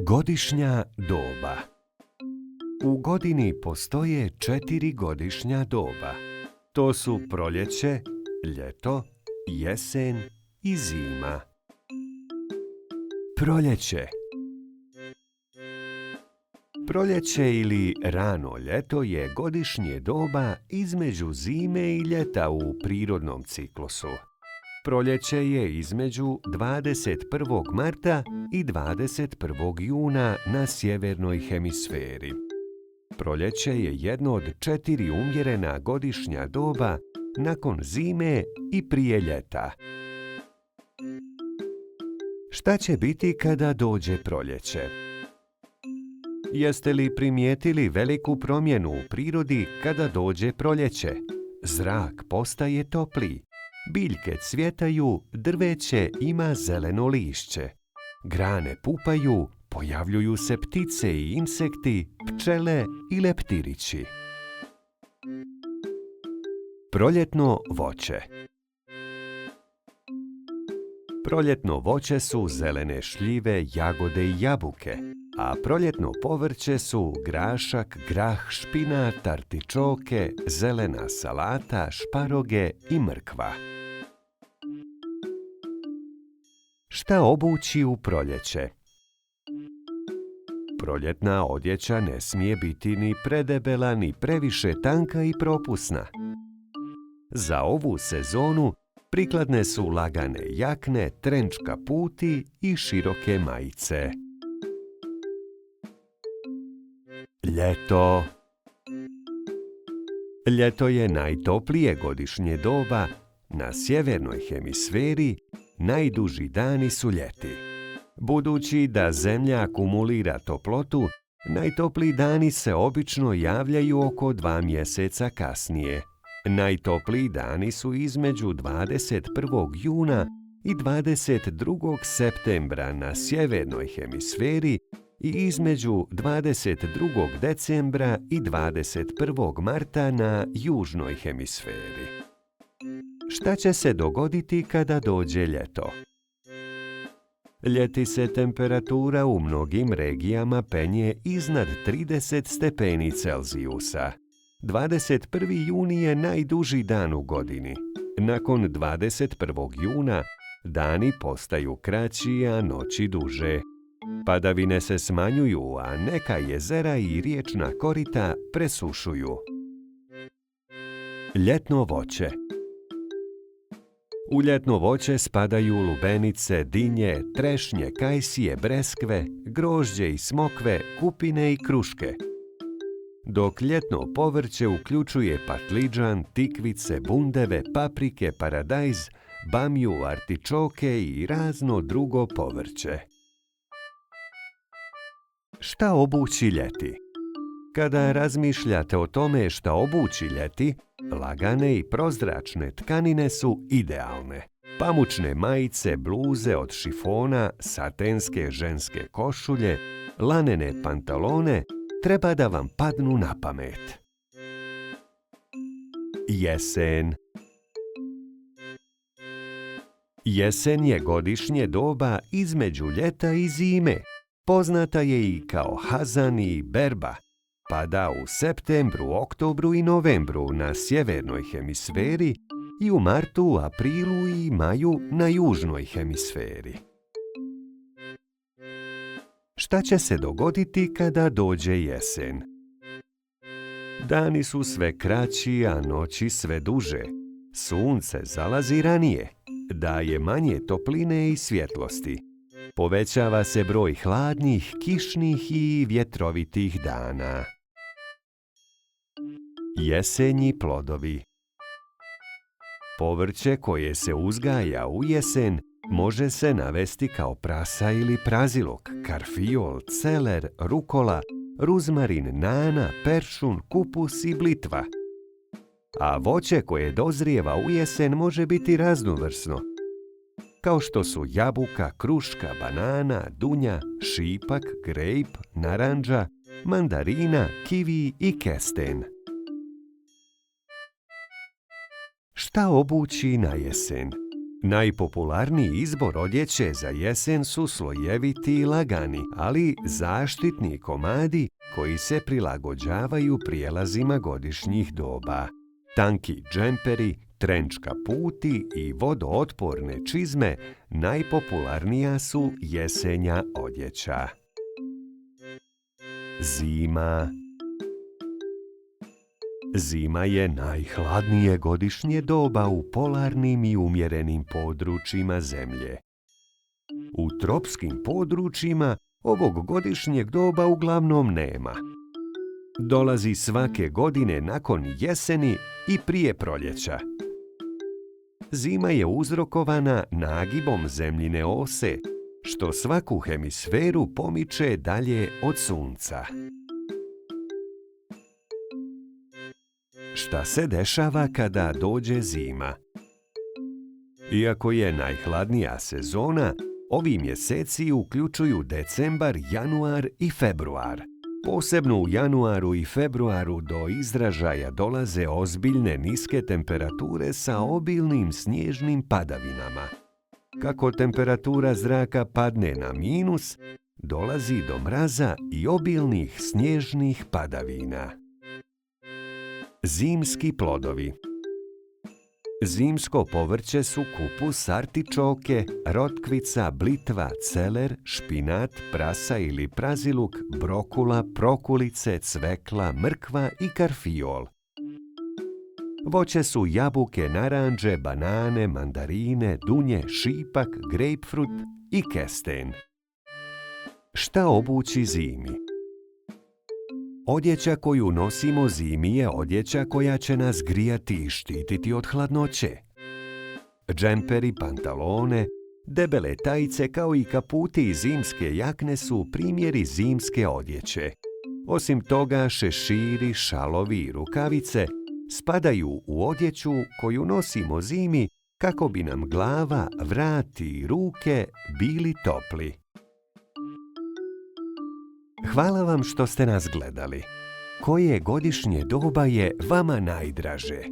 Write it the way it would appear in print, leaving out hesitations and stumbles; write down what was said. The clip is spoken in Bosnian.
Godišnja doba. U godini postoje 4 godišnja doba. To su proljeće, ljeto, jesen i zima. Proljeće. Proljeće ili rano ljeto je godišnje doba između zime i ljeta u prirodnom ciklusu. Proljeće je između 21. marta i 21. juna na sjevernoj hemisferi. Proljeće je jedno od 4 umjerena godišnja doba nakon zime i prije ljeta. Šta će biti kada dođe proljeće? Jeste li primijetili veliku promjenu u prirodi kada dođe proljeće? Zrak postaje topliji, biljke cvjetaju, drveće ima zeleno lišće. Grane pupaju, pojavljuju se ptice i insekti, pčele i leptirići. Proljetno voće. Proljetno voće su zelene šljive, jagode i jabuke, a proljetno povrće su grašak, grah, špinat, artičoke, zelena salata, šparoge i mrkva. Šta obući u proljeće? Proljetna odjeća ne smije biti ni predebela, ni previše tanka i propusna. Za ovu sezonu prikladne su lagane jakne, trenč kaputi i široke majice. Ljeto. Ljeto je najtoplije godišnje doba. Na sjevernoj hemisferi najduži dani su ljeti. Budući da Zemlja akumulira toplotu, najtopliji dani se obično javljaju oko 2 mjeseca kasnije. Najtopliji dani su između 21. juna i 22. septembra na sjevernoj hemisferi i između 22. decembra i 21. marta na južnoj hemisferi. Šta će se dogoditi kada dođe ljeto? Ljeti se temperatura u mnogim regijama penje iznad 30 stepeni Celzijusa. 21. juni je najduži dan u godini. Nakon 21. juna dani postaju kraći, a noći duže. Padavine se smanjuju, a neka jezera i riječna korita presušuju. Ljetno voće. U ljetno voće spadaju lubenice, dinje, trešnje, kajsije, breskve, grožđe i smokve, kupine i kruške. Dok ljetno povrće uključuje patlidžan, tikvice, bundeve, paprike, paradajz, bamju, artičoke i razno drugo povrće. Šta obući ljeti? Kada razmišljate o tome šta obući ljeti, lagane i prozračne tkanine su idealne. Pamučne majice, bluze od šifona, satenske ženske košulje, lanene pantalone treba da vam padnu na pamet. Jesen. Jesen je godišnje doba između ljeta i zime. Poznata je i kao hazan i berba. Pada u septembru, oktobru i novembru na sjevernoj hemisferi i u martu, aprilu i maju na južnoj hemisferi. Šta će se dogoditi kada dođe jesen? Dani su sve kraći, a noći sve duže. Sunce zalazi ranije, daje manje topline i svjetlosti. Povećava se broj hladnih, kišnih i vjetrovitih dana. Jesenji plodovi. Povrće koje se uzgaja u jesen može se navesti kao prasa ili praziluk, karfiol, celer, rukola, ruzmarin, nana, peršun, kupus i blitva. A voće koje dozrijeva u jesen može biti raznovrsno, kao što su jabuka, kruška, banana, dunja, šipak, grejp, narandža, mandarina, kivi i kesten. Šta obući na jesen? Najpopularniji izbor odjeće za jesen su slojeviti i lagani, ali zaštitni komadi koji se prilagođavaju prijelazima godišnjih doba. Tanki džemperi, trenč kaputi i vodootporne čizme najpopularnija su jesenja odjeća. Zima. Zima je najhladnije godišnje doba u polarnim i umjerenim područjima zemlje. U tropskim područjima ovog godišnjeg doba uglavnom nema. Dolazi svake godine nakon jeseni i prije proljeća. Zima je uzrokovana nagibom zemljine ose, što svaku hemisferu pomiče dalje od sunca. Šta se dešava kada dođe zima? Iako je najhladnija sezona, ovi mjeseci uključuju decembar, januar i februar. Posebno u januaru i februaru do izražaja dolaze ozbiljne niske temperature sa obilnim snježnim padavinama. Kako temperatura zraka padne na minus, dolazi do mraza i obilnih snježnih padavina. Zimski plodovi. Zimsko povrće su kupus, artičoke, rotkvica, blitva, celer, špinat, prasa ili praziluk, brokula, prokulice, cvekla, mrkva i karfiol. Voće su jabuke, naranđe, banane, mandarine, dunje, šipak, grejpfrut i kesten. Šta obući zimi? Odjeća koju nosimo zimi je odjeća koja će nas grijati i štititi od hladnoće. Džemperi, pantalone, debele tajice kao i kaputi i zimske jakne su primjeri zimske odjeće. Osim toga, šeširi, šalovi i rukavice spadaju u odjeću koju nosimo zimi kako bi nam glava, vrat i ruke bili topli. Hvala vam što ste nas gledali. Koje godišnje doba je vama najdraže?